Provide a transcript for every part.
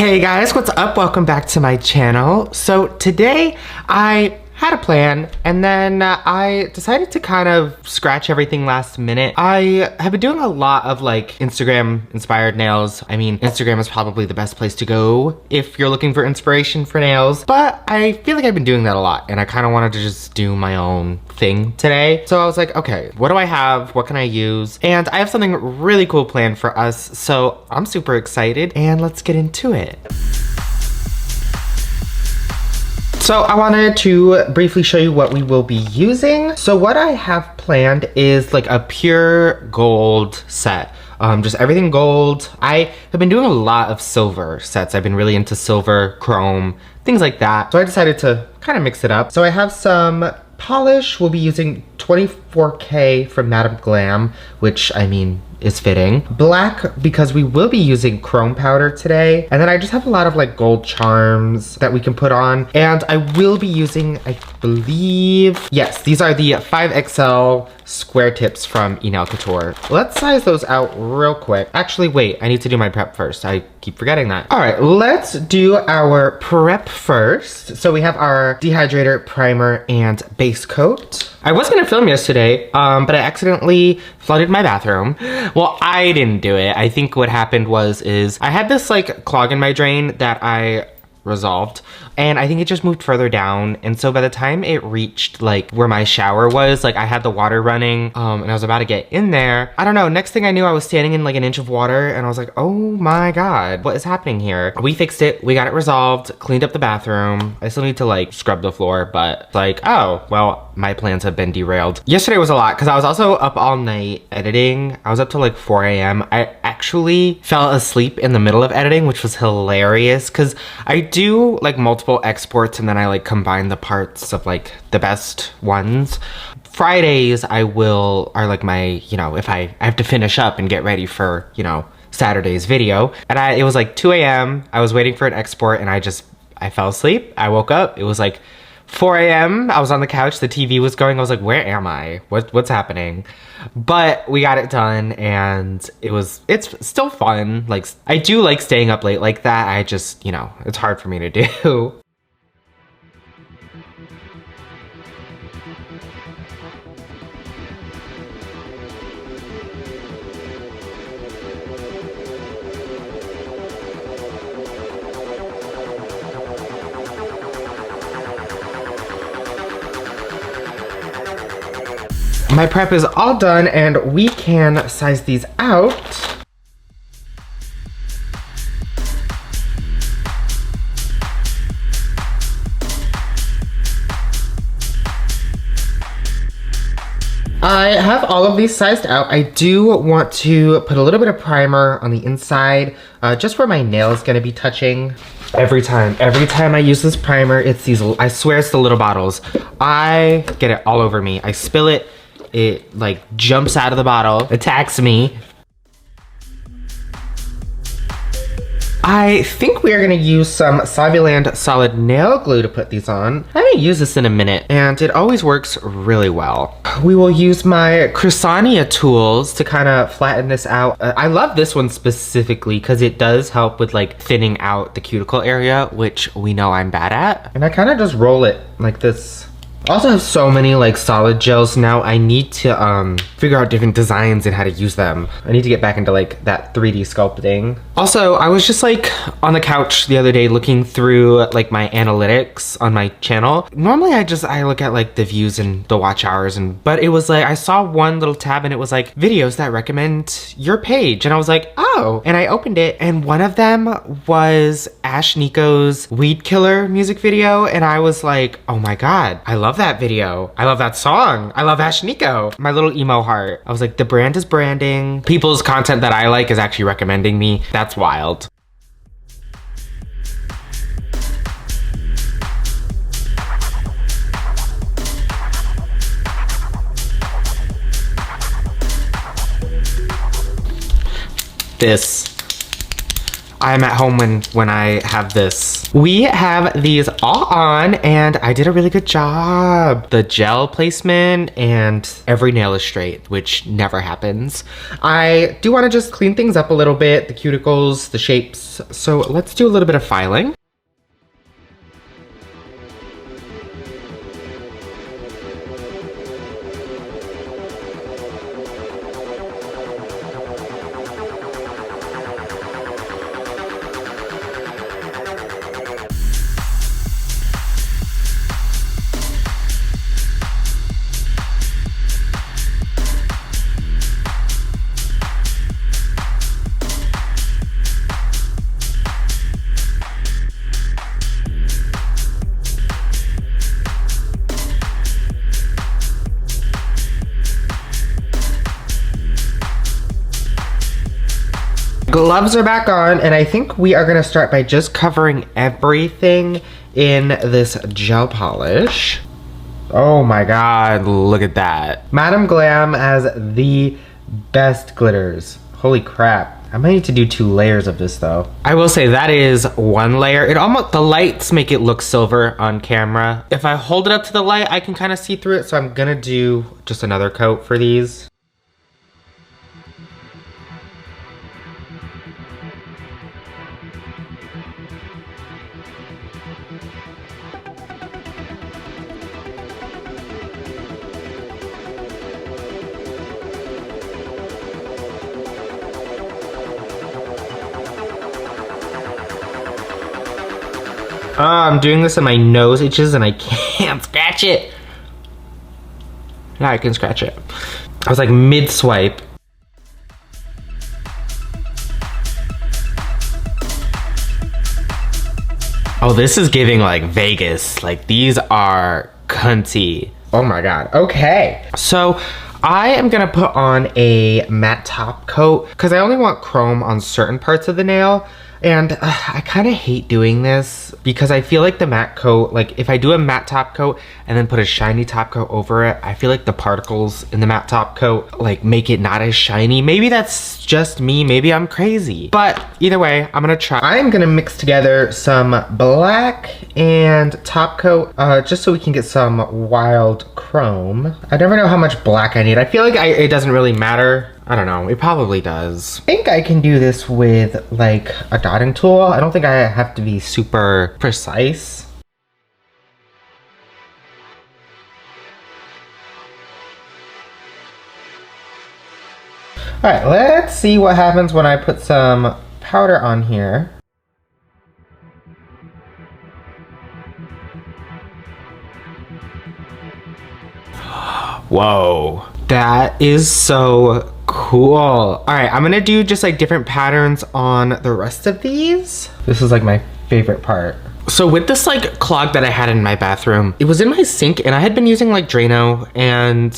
Hey guys, what's up? Welcome back to my channel. So today I had a plan and then I decided to kind of scratch everything last minute. I have been doing a lot of like Instagram inspired nails. I mean, Instagram is probably the best place to go if you're looking for inspiration for nails, but I feel like I've been doing that a lot and I kind of wanted to just do my own thing today. So I was like, okay, what do I have? What can I use? And I have something really cool planned for us. So I'm super excited and let's get into it. So I wanted to briefly show you what we will be using. So what I have planned is like a pure gold set. Just everything gold. I have been doing a lot of silver sets. I've been really into silver, chrome, things like that. So I decided to kind of mix it up. So I have some polish. We'll be using 24K from Madame Glam, which I mean, is fitting. Black, because we will be using chrome powder today. And then I just have a lot of like gold charms that we can put on. And I will be using, I believe, yes, these are the 5XL square tips from Nail Couture. Let's size those out real quick. Actually, wait, I need to do my prep first. I keep forgetting that. All right, let's do our prep first. So we have our dehydrator, primer, and base coat. I was gonna film yesterday, but I accidentally flooded my bathroom. Well, I didn't do it. I think what happened is I had this like clog in my drain that I resolved, and I think it just moved further down, and so by the time it reached like where my shower was, like I had the water running and I was about to get in there. I don't know, next thing I knew I was standing in like an inch of water and I was like, oh my god, what is happening here? We fixed it, we got it resolved, cleaned up the bathroom. I still need to like scrub the floor, but like, oh well, my plans have been derailed. Yesterday was a lot because I was also up all night editing. I was up till like 4 a.m. I actually fell asleep in the middle of editing, which was hilarious because I do like multiple exports and then I like combine the parts of like the best ones. Fridays are like my, if I have to finish up and get ready for, Saturday's video. And it was like 2 a.m. I was waiting for an export and I fell asleep. I woke up, it was like 4 a.m. I was on the couch, the TV was going. I was like, where am I? What's happening? But we got it done and it's still fun. Like, I do like staying up late like that. I just, it's hard for me to do. My prep is all done and we can size these out. I have all of these sized out. I do want to put a little bit of primer on the inside, just where my nail is gonna be touching. Every time I use this primer, it's these, I swear it's the little bottles. I get it all over me. I spill it. It like jumps out of the bottle, attacks me. I think we are gonna use some Saviland solid nail glue to put these on. I haven't used this in a minute and it always works really well. We will use my Cresania tools to kind of flatten this out. I love this one specifically because it does help with like thinning out the cuticle area, which we know I'm bad at. And I kind of just roll it like this. I also have so many like solid gels now. I need to figure out different designs and how to use them. I need to get back into like that 3D sculpting. Also, I was just like on the couch the other day looking through like my analytics on my channel. Normally I look at like the views and the watch hours, but it was like I saw one little tab and it was like videos that recommend your page, and I was like, oh, and I opened it and one of them was Ashnikko's Weed Killer music video, and I was like, oh my god, I love that video. I love that song. I love Ashnikko. My little emo heart. I was like, the brand is branding. People's content that I like is actually recommending me. That's wild. I'm at home when I have this. We have these all on and I did a really good job. The gel placement and every nail is straight, which never happens. I do want to just clean things up a little bit, the cuticles, the shapes. So let's do a little bit of filing. Gloves are back on, and I think we are gonna start by just covering everything in this gel polish. Oh my god, look at that. Madam Glam has the best glitters. Holy crap. I might need to do 2 layers of this though. I will say that is 1 layer. It almost, the lights make it look silver on camera. If I hold it up to the light, I can kind of see through it, so I'm gonna do just another coat for these. I'm doing this and my nose itches and I can't scratch it. Now I can scratch it. I was like mid-swipe. Oh, this is giving like Vegas. Like these are cunty. Oh my god. Okay. So I am gonna put on a matte top coat because I only want chrome on certain parts of the nail. And I kind of hate doing this because I feel like the matte coat, like if I do a matte top coat and then put a shiny top coat over it, I feel like the particles in the matte top coat like make it not as shiny. Maybe that's just me, maybe I'm crazy. But either way, I'm gonna try. I'm gonna mix together some black and top coat just so we can get some wild chrome. I never know how much black I need. I feel like it doesn't really matter. I don't know, it probably does. I think I can do this with like a dotting tool. I don't think I have to be super precise. All right, let's see what happens when I put some powder on here. Whoa, that is so cool. All right, I'm gonna do just like different patterns on the rest of these. This is like my favorite part. So with this like clog that I had in my bathroom, it was in my sink and I had been using like Drano and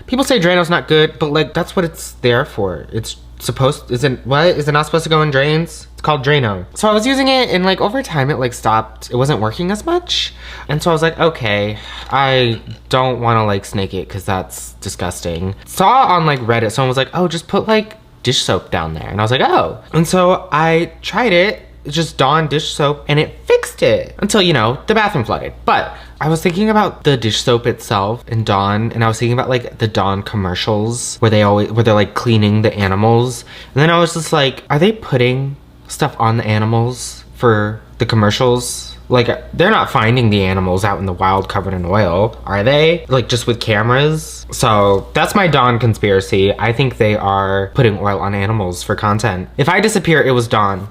people say Drano's not good, but like that's what it's there for. It's supposed, is it not supposed to go in drains? It's called Drano. So I was using it and like over time it like stopped, it wasn't working as much. And so I was like, okay, I don't wanna like snake it because that's disgusting. Saw on like Reddit, someone was like, oh, just put like dish soap down there. And I was like, oh. And so I tried it, just Dawn dish soap, and it fixed it until, you know, the bathroom flooded. But I was thinking about the dish soap itself and Dawn, and I was thinking about like the Dawn commercials where they're like cleaning the animals. And then I was just like, are they putting stuff on the animals for the commercials? Like, they're not finding the animals out in the wild covered in oil, are they? Like, just with cameras? So, that's my Dawn conspiracy. I think they are putting oil on animals for content. If I disappear, it was Dawn.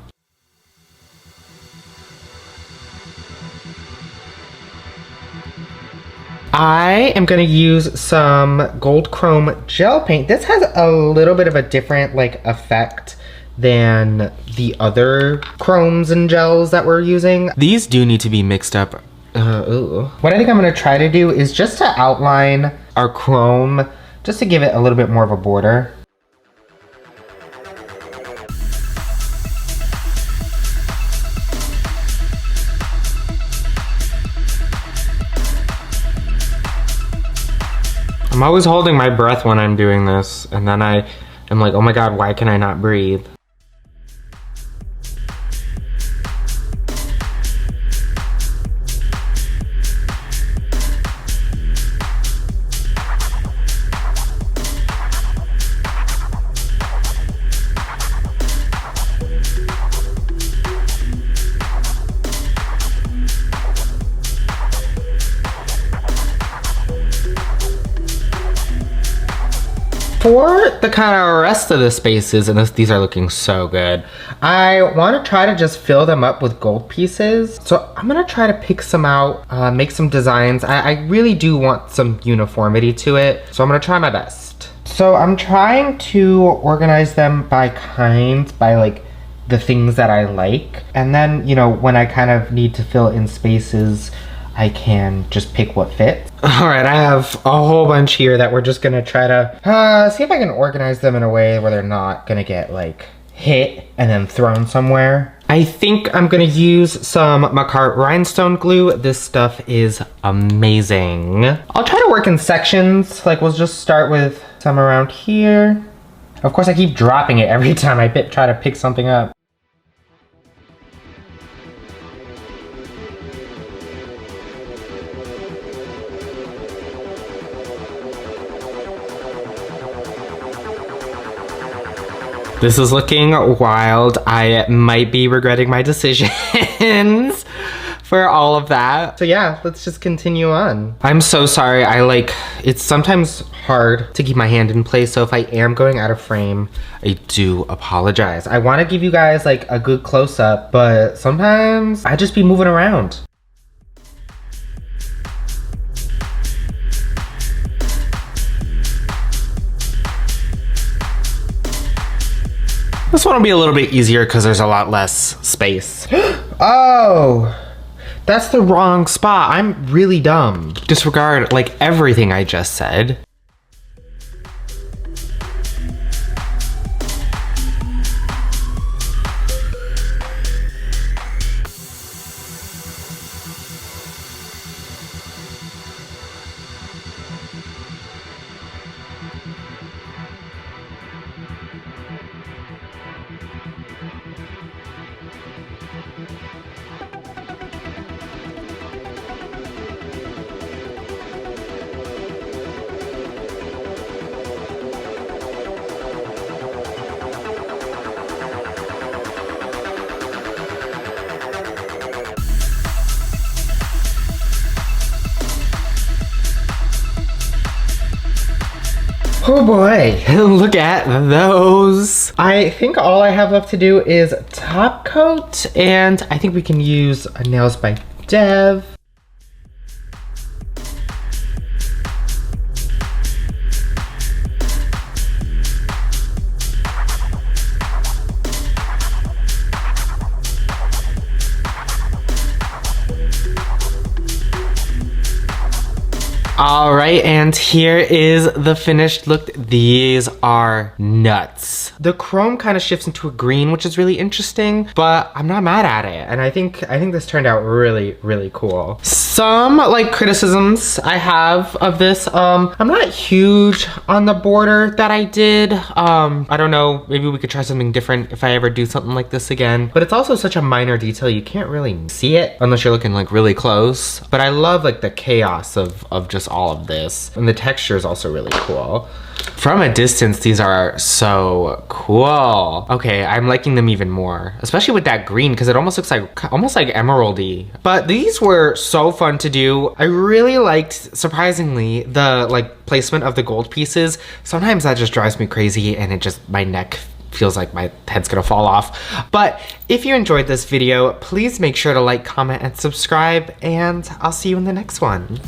I am gonna use some gold chrome gel paint. This has a little bit of a different like effect than the other chromes and gels that we're using. These do need to be mixed up. What I think I'm gonna try to do is just to outline our chrome, just to give it a little bit more of a border. I'm always holding my breath when I'm doing this, and then I am like, oh my god, why can I not breathe? For the kind of rest of the spaces, and these are looking so good, I want to try to just fill them up with gold pieces. So I'm going to try to pick some out, make some designs. I really do want some uniformity to it, so I'm going to try my best. So I'm trying to organize them by kinds, by like the things that I like. And then, you know, when I kind of need to fill in spaces, I can just pick what fits. All right, I have a whole bunch here that we're just gonna try to see if I can organize them in a way where they're not gonna get like hit and then thrown somewhere. I think I'm gonna use some Makart rhinestone glue. This stuff is amazing. I'll try to work in sections. Like we'll just start with some around here. Of course, I keep dropping it every time I try to pick something up. This is looking wild. I might be regretting my decisions for all of that. So yeah, let's just continue on. I'm so sorry. It's sometimes hard to keep my hand in place. So if I am going out of frame, I do apologize. I want to give you guys like a good close up, but sometimes I just be moving around. This one will be a little bit easier because there's a lot less space. Oh, that's the wrong spot. I'm really dumb. Disregard like everything I just said. Oh boy, look at those. I think all I have left to do is top coat, and I think we can use Nails by Dev. All right, and here is the finished look. These are nuts. The chrome kind of shifts into a green, which is really interesting, but I'm not mad at it. And I think this turned out really, really cool. Some like criticisms I have of this. I'm not huge on the border that I did. I don't know, maybe we could try something different if I ever do something like this again. But it's also such a minor detail, you can't really see it unless you're looking like really close. But I love like the chaos of just all of this. And the texture is also really cool. From a distance, these are so cool. Okay, I'm liking them even more, especially with that green, because it almost looks like almost like emeraldy. But these were so fun to do. I really liked, surprisingly, the like placement of the gold pieces. Sometimes that just drives me crazy, and it just, my neck feels like my head's gonna fall off. But if you enjoyed this video, please make sure to like, comment, and subscribe, and I'll see you in the next one.